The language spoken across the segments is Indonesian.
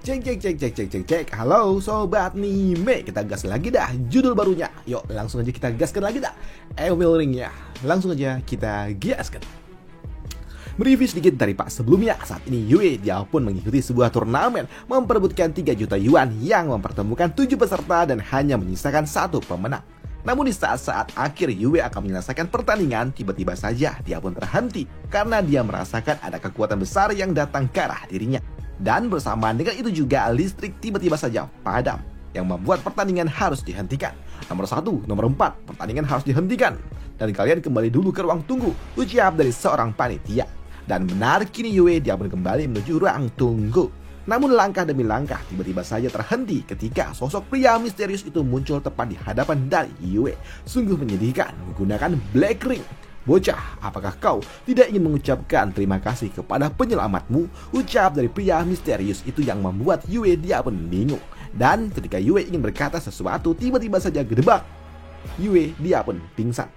Cek cek cek cek cek cek cek. Halo sobat Nime, kita gas lagi dah judul barunya. Yuk langsung aja kita gaskan lagi dah Evil Ring-nya. Langsung aja kita gaskan. Mereview sedikit dari Pak sebelumnya. Saat ini Yue dia pun mengikuti sebuah turnamen memperebutkan 3 juta yuan yang mempertemukan 7 peserta dan hanya menyisakan 1 pemenang. Namun di saat-saat akhir Yue akan menyelesaikan pertandingan, tiba-tiba saja dia pun terhenti karena dia merasakan ada kekuatan besar yang datang ke arah dirinya. Dan bersamaan dengan itu juga listrik tiba-tiba saja padam yang membuat pertandingan harus dihentikan. Nomor 1, nomor 4, pertandingan harus dihentikan. Dan kalian kembali dulu ke ruang tunggu, ucap dari seorang panitia. Dan benar kini Yue dia pun kembali menuju ruang tunggu. Namun langkah demi langkah tiba-tiba saja terhenti ketika sosok pria misterius itu muncul tepat di hadapan dari Yue. Sungguh menyedihkan menggunakan Black Ring. Bocah, apakah kau tidak ingin mengucapkan terima kasih kepada penyelamatmu? Ucap dari pria misterius itu yang membuat Yue dia pun bingung. Dan ketika Yue ingin berkata sesuatu, tiba-tiba saja gedebak. Yue dia pun pingsan.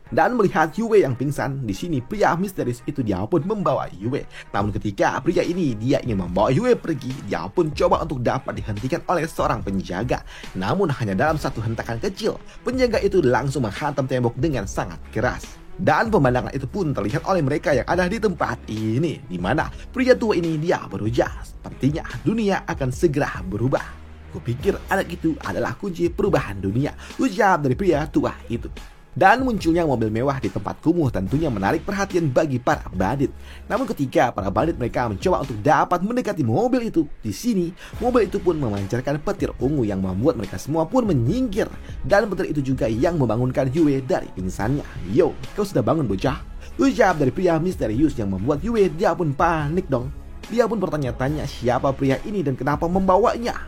Dan melihat Yue yang pingsan, di sini pria misterius itu dia pun membawa Yue. Namun ketika pria ini dia ingin membawa Yue pergi, dia pun coba untuk dapat dihentikan oleh seorang penjaga. Namun hanya dalam satu hentakan kecil, penjaga itu langsung menghantam tembok dengan sangat keras. Dan pemandangan itu pun terlihat oleh mereka yang ada di tempat ini, di mana pria tua ini dia berujar, sepertinya dunia akan segera berubah. Kupikir anak itu adalah kunci perubahan dunia, ucap dari pria tua itu. Dan munculnya mobil mewah di tempat kumuh tentunya menarik perhatian bagi para bandit. Namun ketika para bandit mereka mencoba untuk dapat mendekati mobil itu, di sini mobil itu pun memancarkan petir ungu yang membuat mereka semua pun menyingkir. Dan petir itu juga yang membangunkan Yue dari pingsannya. Yo, kau sudah bangun bocah? Ucap dari pria misterius yang membuat Yue dia pun panik dong. Dia pun bertanya-tanya siapa pria ini dan kenapa membawanya.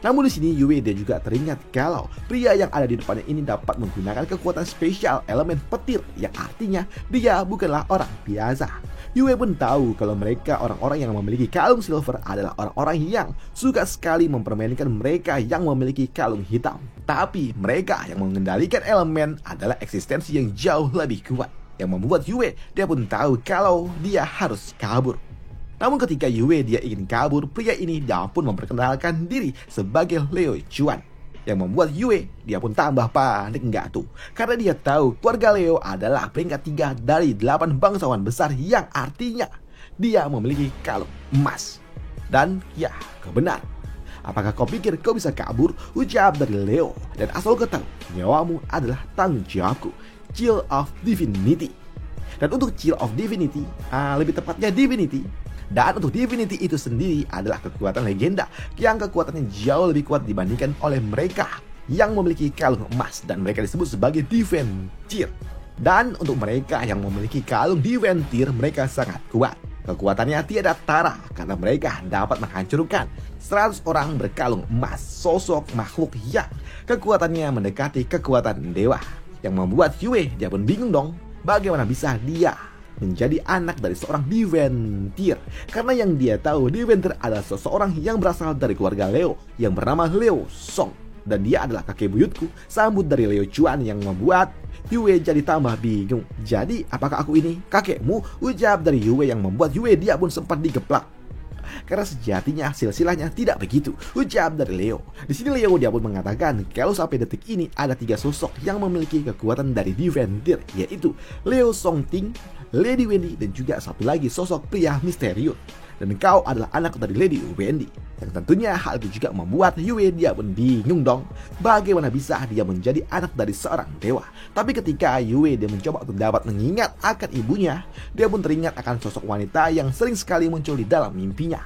Namun di sini Yue dia juga teringat kalau pria yang ada di depannya ini dapat menggunakan kekuatan spesial elemen petir yang artinya dia bukanlah orang biasa. Yue pun tahu kalau mereka orang-orang yang memiliki kalung silver adalah orang-orang yang suka sekali mempermainkan mereka yang memiliki kalung hitam. Tapi mereka yang mengendalikan elemen adalah eksistensi yang jauh lebih kuat, yang membuat Yue dia pun tahu kalau dia harus kabur. Namun ketika Yue dia ingin kabur, pria ini dia pun memperkenalkan diri sebagai Leo Chuan. Yang membuat Yue dia pun tambah panik enggak tuh. Karena dia tahu keluarga Leo adalah peringkat 3 dari 8 bangsawan besar yang artinya dia memiliki kalung emas. Dan ya, kebenar. Apakah kau pikir kau bisa kabur? Ucap dari Leo. Dan asal kau tahu, nyawamu adalah tanggung jawabku. Chill of Divinity. Dan untuk Chill of Divinity, lebih tepatnya Divinity. Dan untuk Divinity itu sendiri adalah kekuatan legenda yang kekuatannya jauh lebih kuat dibandingkan oleh mereka yang memiliki kalung emas dan mereka disebut sebagai Diventir. Dan untuk mereka yang memiliki kalung Diventir, mereka sangat kuat. Kekuatannya tiada tara karena mereka dapat menghancurkan 100 orang berkalung emas, sosok makhluk yang kekuatannya mendekati kekuatan dewa. Yang membuat Yue dia pun bingung dong, bagaimana bisa dia menjadi anak dari seorang Diventir. Karena yang dia tahu Diventir adalah seseorang yang berasal dari keluarga Leo yang bernama Leo Song. Dan dia adalah kakek buyutku, sambut dari Leo Chuan yang membuat Yue jadi tambah bingung. Jadi apakah aku ini kakekmu? Ucap dari Yue yang membuat Yue dia pun sempat digeplak. Karena sejatinya silsilahnya tidak begitu, ucap dari Leo. Di sini Leo dia pun mengatakan kalau sampai detik ini ada 3 sosok yang memiliki kekuatan dari Diventir, yaitu Leo Songting, Lady Wendy, dan juga satu lagi sosok pria misterius. Dan kau adalah anak dari Lady Wendy. Yang tentunya hal itu juga membuat Yue dia pun bingung dong, bagaimana bisa dia menjadi anak dari seorang dewa. Tapi ketika Yue dia mencoba untuk dapat mengingat akan ibunya, dia pun teringat akan sosok wanita yang sering sekali muncul di dalam mimpinya.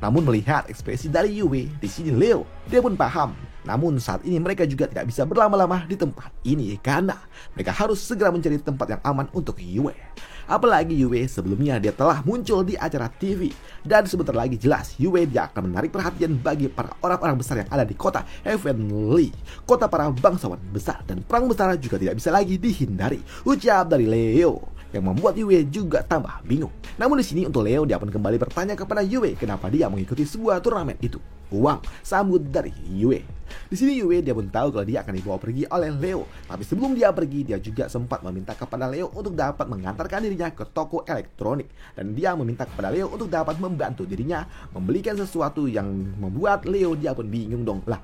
Namun melihat ekspresi dari Yue, di sini Leo dia pun paham. Namun saat ini mereka juga tidak bisa berlama-lama di tempat ini karena mereka harus segera mencari tempat yang aman untuk Yue. Apalagi Yue sebelumnya dia telah muncul di acara TV. Dan sebentar lagi jelas Yue dia akan menarik perhatian bagi para orang-orang besar yang ada di kota Heavenly, kota para bangsawan besar. Dan perang besar juga tidak bisa lagi dihindari, ucap dari Leo. yang membuat Yue juga tambah bingung. Namun di sini untuk Leo, dia pun kembali bertanya kepada Yue kenapa dia mengikuti sebuah turnamen itu. Uang sambut dari Yue. Di sini Yue dia pun tahu kalau dia akan dibawa pergi oleh Leo. Tapi sebelum dia pergi, dia juga sempat meminta kepada Leo untuk dapat mengantarkan dirinya ke toko elektronik. Dan dia meminta kepada Leo untuk dapat membantu dirinya membelikan sesuatu yang membuat Leo dia pun bingung dong. Lah,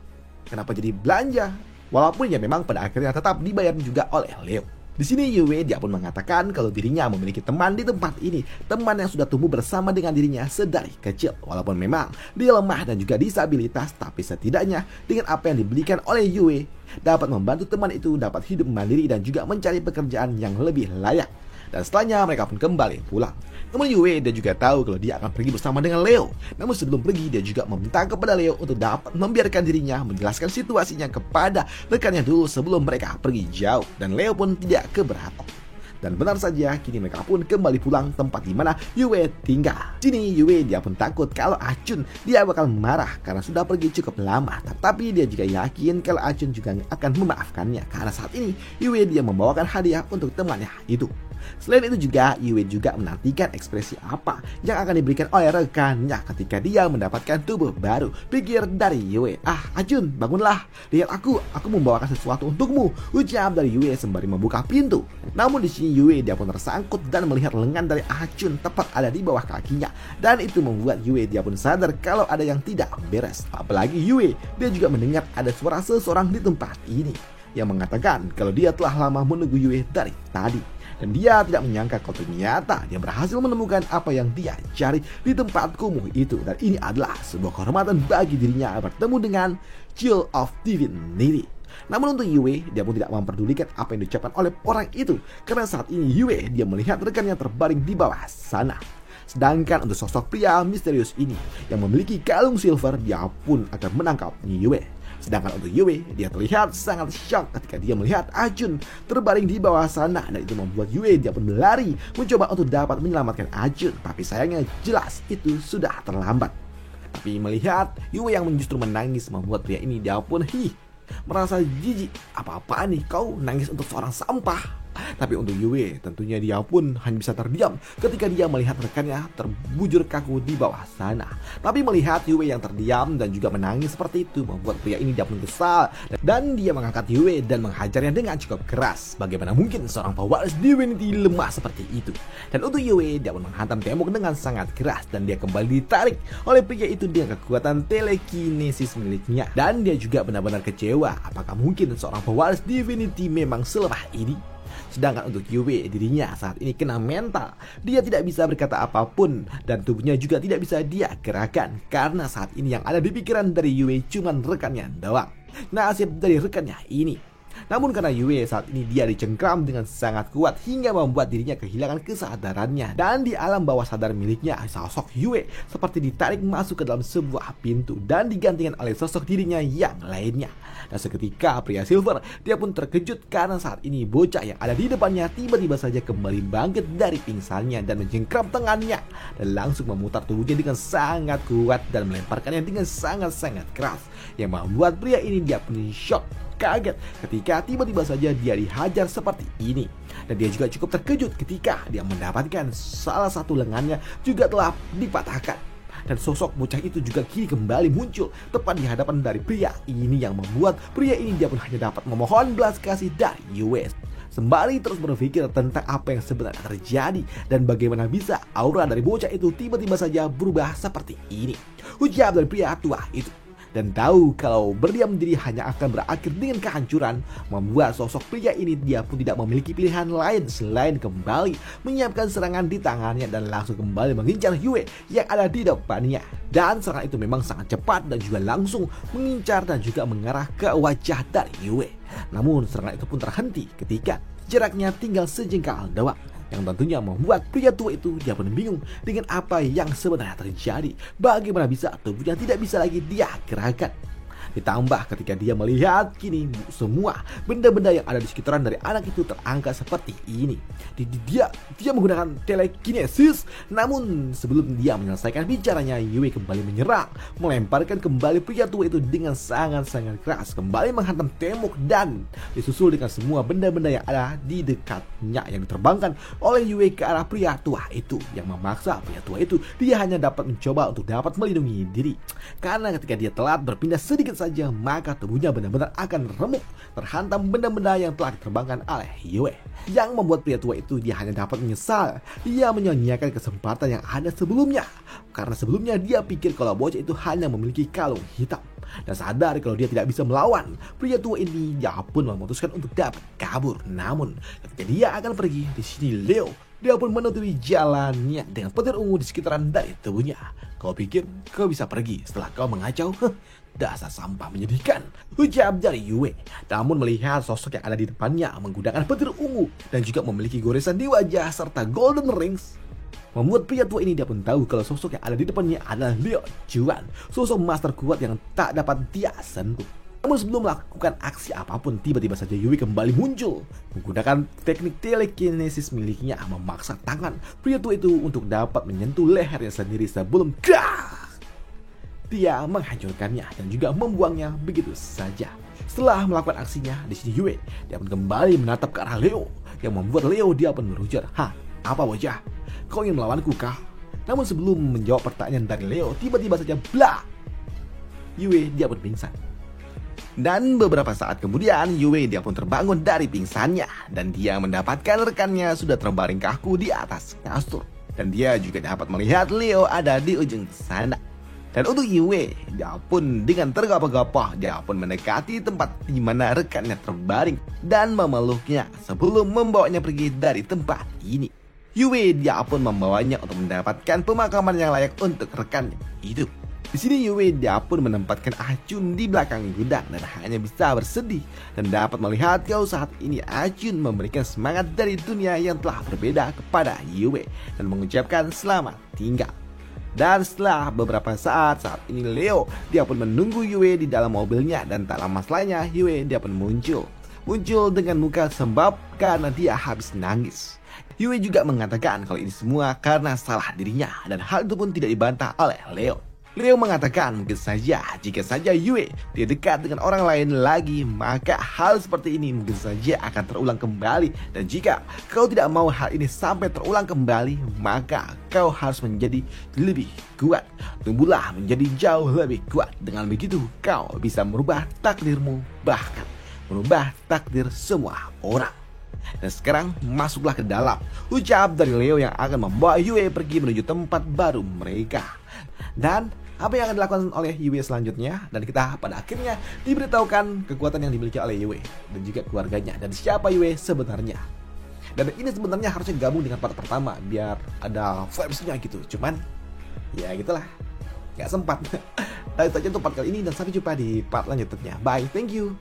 kenapa jadi belanja? Walaupun ya memang pada akhirnya tetap dibayar juga oleh Leo. Di sini Yue dia pun mengatakan kalau dirinya memiliki teman di tempat ini, teman yang sudah tumbuh bersama dengan dirinya sedari kecil. Walaupun memang dia lemah dan juga disabilitas, tapi setidaknya dengan apa yang diberikan oleh Yue dapat membantu teman itu dapat hidup mandiri dan juga mencari pekerjaan yang lebih layak. Dan setelahnya mereka pun kembali pulang. Namun Yue dia juga tahu kalau dia akan pergi bersama dengan Leo. Namun sebelum pergi, dia juga meminta kepada Leo untuk dapat membiarkan dirinya menjelaskan situasinya kepada rekannya dulu sebelum mereka pergi jauh. Dan Leo pun tidak keberatan. Dan benar saja, kini mereka pun kembali pulang tempat di mana Yue tinggal. Sini Yue dia pun takut kalau Achun dia bakal marah karena sudah pergi cukup lama. Tapi dia juga yakin kalau Achun juga akan memaafkannya karena saat ini Yue dia membawakan hadiah untuk temannya itu. Selain itu juga, Yue juga menantikan ekspresi apa yang akan diberikan oleh rekannya ketika dia mendapatkan tubuh baru. Pikir dari Yue, Achun, bangunlah, lihat aku membawakan sesuatu untukmu, ucap dari Yue sembari membuka pintu. Namun di sini Yue dia pun tersangkut dan melihat lengan dari Achun tepat ada di bawah kakinya. Dan itu membuat Yue dia pun sadar kalau ada yang tidak beres. Apalagi Yue, dia juga mendengar ada suara seseorang di tempat ini yang mengatakan kalau dia telah lama menunggu Yue dari tadi. Dan dia tidak menyangka kalau ternyata dia berhasil menemukan apa yang dia cari di tempat kumuh itu. Dan ini adalah sebuah kehormatan bagi dirinya bertemu dengan Child of Divinity. Namun untuk Yue, dia pun tidak memperdulikan apa yang diucapkan oleh orang itu. Karena saat ini Yue, dia melihat rekannya terbaring di bawah sana. Sedangkan untuk sosok pria misterius ini yang memiliki kalung silver, dia pun akan menangkap Yue. Sedangkan untuk Yue, dia terlihat sangat shock ketika dia melihat Achun terbaring di bawah sana. Dan itu membuat Yue dia pun berlari mencoba untuk dapat menyelamatkan Achun. Tapi sayangnya jelas itu sudah terlambat. Tapi melihat Yue yang justru menangis membuat pria ini dia pun merasa jijik. Apa-apaan nih kau nangis untuk seorang sampah? Tapi untuk Yue tentunya dia pun hanya bisa terdiam ketika dia melihat rekannya terbujur kaku di bawah sana. Tapi melihat Yue yang terdiam dan juga menangis seperti itu membuat pria ini dia pun kesal. Dan dia mengangkat Yue dan menghajarnya dengan cukup keras. Bagaimana mungkin seorang pewaris Divinity lemah seperti itu? Dan untuk Yue dia pun menghantam tembok dengan sangat keras. Dan dia kembali ditarik oleh pria itu dengan kekuatan telekinesis miliknya. Dan dia juga benar-benar kecewa. Apakah mungkin seorang pewaris Divinity memang selemah ini? Sedangkan untuk Yue, dirinya saat ini kena mental. Dia tidak bisa berkata apapun dan tubuhnya juga tidak bisa dia gerakkan. Karena saat ini yang ada di pikiran dari Yue cuman rekannya doang. Nasib dari rekannya ini. Namun karena Yue saat ini dia dicengkram dengan sangat kuat hingga membuat dirinya kehilangan kesadarannya. Dan di alam bawah sadar miliknya, sosok Yue seperti ditarik masuk ke dalam sebuah pintu dan digantikan oleh sosok dirinya yang lainnya. Dan seketika pria silver dia pun terkejut karena saat ini bocah yang ada di depannya tiba-tiba saja kembali bangkit dari pingsannya dan mencengkram tangannya dan langsung memutar tubuhnya dengan sangat kuat dan melemparkannya dengan sangat-sangat keras yang membuat pria ini dia pun shock, kaget ketika tiba-tiba saja dia dihajar seperti ini. Dan dia juga cukup terkejut ketika dia mendapatkan salah satu lengannya juga telah dipatahkan. Dan sosok bocah itu juga kini kembali muncul tepat di hadapan dari pria ini yang membuat pria ini dia pun hanya dapat memohon belas kasih dari Yue. Sembari terus berpikir tentang apa yang sebenarnya terjadi dan bagaimana bisa aura dari bocah itu tiba-tiba saja berubah seperti ini. Ucap dari pria tua itu. Dan tahu kalau berdiam diri hanya akan berakhir dengan kehancuran, membuat sosok pria ini dia pun tidak memiliki pilihan lain selain kembali menyiapkan serangan di tangannya dan langsung kembali mengincar Yue yang ada di depannya. Dan serangan itu memang sangat cepat dan juga langsung mengincar dan juga mengarah ke wajah dari Yue. Namun serangan itu pun terhenti ketika jaraknya tinggal sejengkal doang. Yang tentunya membuat pria tua itu dia pun bingung dengan apa yang sebenarnya terjadi. Bagaimana bisa tubuhnya tidak bisa lagi dia gerakkan. Ditambah ketika dia melihat kini semua benda-benda yang ada di sekitaran dari anak itu terangkat seperti ini. Dia menggunakan telekinesis. Namun sebelum dia menyelesaikan bicaranya, Yue kembali menyerang, melemparkan kembali pria tua itu dengan sangat-sangat keras, kembali menghantam tembok dan disusul dengan semua benda-benda yang ada di dekatnya yang diterbangkan oleh Yue ke arah pria tua itu, yang memaksa pria tua itu dia hanya dapat mencoba untuk dapat melindungi diri. Karena ketika dia telat berpindah sedikit saja, maka tubuhnya benar-benar akan remuk terhantam benda-benda yang telah diterbangkan oleh Yue, yang membuat pria tua itu dia hanya dapat menyesal. Dia menyia-nyiakan kesempatan yang ada sebelumnya, karena sebelumnya dia pikir kalau bocah itu hanya memiliki kalung hitam, dan sadar kalau dia tidak bisa melawan pria tua ini, dia pun memutuskan untuk dapat kabur. Namun ketika dia akan pergi, di sini Leo dia pun menutupi jalannya dengan petir ungu di sekitaran dari tubuhnya. Kau pikir kau bisa pergi setelah kau mengacau? Dasar sampah menyedihkan, ucap dari Yue. Namun melihat sosok yang ada di depannya menggunakan petir ungu dan juga memiliki goresan di wajah serta golden rings, membuat pria tua ini dia pun tahu kalau sosok yang ada di depannya adalah Leo Juan, sosok master kuat yang tak dapat dia sentuh. Namun sebelum melakukan aksi apapun, tiba-tiba saja Yui kembali muncul menggunakan teknik telekinesis miliknya, memaksa tangan pria tua itu untuk dapat menyentuh lehernya sendiri sebelum dia menghancurkannya dan juga membuangnya begitu saja. Setelah melakukan aksinya, di sini Yue dia pun kembali menatap ke arah Leo, yang membuat Leo dia pun berujar, apa wajah? Kau ingin melawanku kah? Namun sebelum menjawab pertanyaan dari Leo, tiba-tiba saja Yue dia pun pingsan. Dan beberapa saat kemudian Yue dia pun terbangun dari pingsannya, dan dia mendapatkan rekannya sudah terbaring kaku di atas kasur, dan dia juga dapat melihat Leo ada di ujung sana. Dan untuk Yue, dia pun dengan tergapa-gapa dia pun mendekati tempat di mana rekannya terbaring dan memeluknya sebelum membawanya pergi dari tempat ini. Yue dia pun membawanya untuk mendapatkan pemakaman yang layak untuk rekannya itu. Di sini Yue dia pun menempatkan Achun di belakang gudang dan hanya bisa bersedih dan dapat melihat kalau saat ini Achun memberikan semangat dari dunia yang telah berbeda kepada Yue dan mengucapkan selamat tinggal. Dan setelah beberapa saat ini Leo dia pun menunggu Yue di dalam mobilnya, dan tak lama setelahnya Yue dia pun muncul dengan muka sembab karena dia habis nangis. Yue juga mengatakan kalau ini semua karena salah dirinya, dan hal itu pun tidak dibantah oleh Leo. Leo mengatakan mungkin saja jika saja Yue dia dekat dengan orang lain lagi, maka hal seperti ini mungkin saja akan terulang kembali. Dan jika kau tidak mau hal ini sampai terulang kembali, maka kau harus menjadi lebih kuat. Tumbuhlah menjadi jauh lebih kuat. Dengan begitu kau bisa merubah takdirmu, bahkan merubah takdir semua orang. Dan sekarang masuklah ke dalam, ucap dari Leo yang akan membawa Yue pergi menuju tempat baru mereka. Dan apa yang akan dilakukan oleh Yue selanjutnya, dan kita pada akhirnya diberitahukan kekuatan yang dimiliki oleh Yue dan juga keluarganya, dan siapa Yue sebenarnya. Dan ini sebenarnya harusnya gabung dengan part pertama biar ada vibes-nya gitu, cuman ya gitulah, gak sempat. Nah, itu aja untuk part kali ini, dan sampai jumpa di part lanjutnya. Bye, thank you.